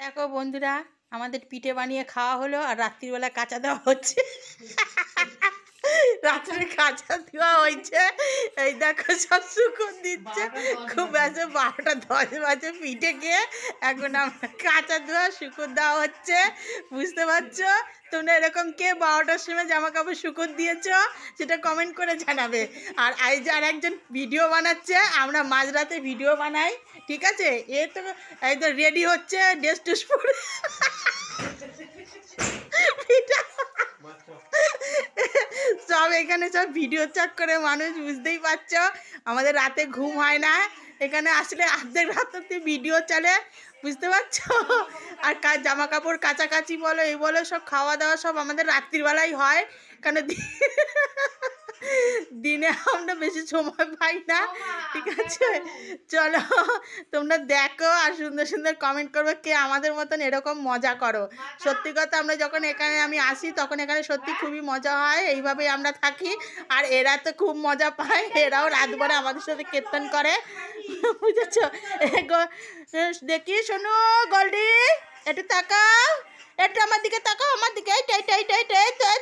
দেখো বন্ধুরা, আমাদের পিঠে বানিয়ে খাওয়া হলো আর রাত্রিবেলা কাঁচা দেওয়া হচ্ছে। রাত্রে কাঁচা দেওয়া হয়েছে। এই দেখো সব শুকুন দিচ্ছে। খুব বাজে 12টা 10 বাজে পিঠে খেয়ে এখন আমরা কাঁচা দেওয়া শুকুন দেওয়া হচ্ছে। বুঝতে পারছো? তোমরা এরকম কে 12টার সময় জামা কাপড় শুকুন দিয়েছো সেটা কমেন্ট করে জানাবে। আর এই যে আর একজন ভিডিও বানাচ্ছে, আমরা মাঝরাতে ভিডিও বানাই, ঠিক আছে? এই তো রেডি হচ্ছে ড্রেস টুস পরে। সব এখানে সব ভিডিও চাক করে মানুষ, বুঝতেই পারছো আমাদের রাতে ঘুম হয় না। এখানে আসলে অর্ধেক রাত অব্দি ভিডিও চলে, বুঝতে পারছো? আর জামা কাপড় কাচাকাচি বলো এই বলো সব খাওয়া দাওয়া সব আমাদের রাত্রিবেলাই হয়, কেন দিনে আমরা বেশি সময় পাই না, ঠিক আছে? চলো তোমরা দেখো আর সুন্দর সুন্দর কমেন্ট করবে কে আমাদের মতন এরকম মজা করো। সত্যি কথা, আমরা যখন এখানে আমি আসি তখন এখানে সত্যি খুবই মজা হয়, এইভাবেই আমরা থাকি। আর এরা তো খুব মজা পায়, এরাও রাতভরে আমাদের সাথে কীর্তন করে, বুঝেছো? দেখি শোনো গোল্ডি, একটু তাকাও, একটু আমার দিকে তাকাও, আমার দিকে। এই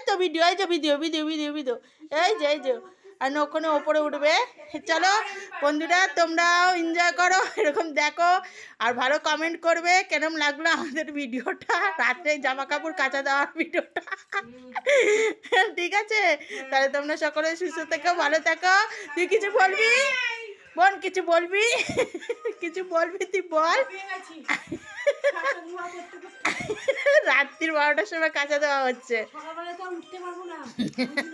তো ভিডিও, এই যে ভিডিও ভিডিও ভিডিও ভিডিও, এই যে আর ওখানে ওপরে উঠবে। চলো বন্ধুরা, তোমরাও এনজয় করো, এরকম দেখো আর ভালো কমেন্ট করবে কেরম লাগলো আমাদের ভিডিওটা, রাত্রে জামা কাপড় কাচা দেওয়ার ভিডিওটা, ঠিক আছে? তাহলে তোমরা সকলে সুস্থ থেকো, ভালো থাকো। তুই কিছু বলবি বোন? কিছু বলবি? কিছু বলবি তুই বল। রাত্রির 12টার সময় কাঁচা দেওয়া হচ্ছে। সকালবেলা তো উঠতে পারবো না,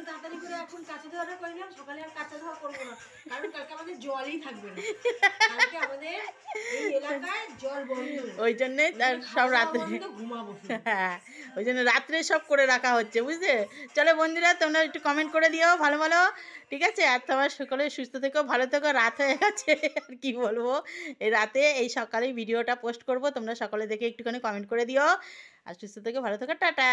তাড়াতাড়ি করে এখন কাঁচা দেওয়াটা করলাম। সকালে আর কাঁচা দেওয়া করবো না, কারণ কালকে আমাদের জলই থাকবে না। কালকে আমাদের এই এলাকায় জল বন্ধ, ওই জন্যে সব রাত্রে ঘুমাবো। হ্যাঁ, ওই জন্য রাত্রে সব করে রাখা হচ্ছে, বুঝলে? চলো বন্ধুরা, তোমরা একটু কমেন্ট করে দিও ভালো ভালো, ঠিক আছে? আর তোমার সকলে সুস্থ থেকো, ভালো থেকো। রাত হয়ে গেছে, আর কি বলবো, এই রাতে এই সকালে ভিডিওটা পোস্ট করব, তোমরা সকলে দেখে একটুখানি কমেন্ট করে দিও। আর সুস্থ থেকো, ভালো থেকো, টাটা।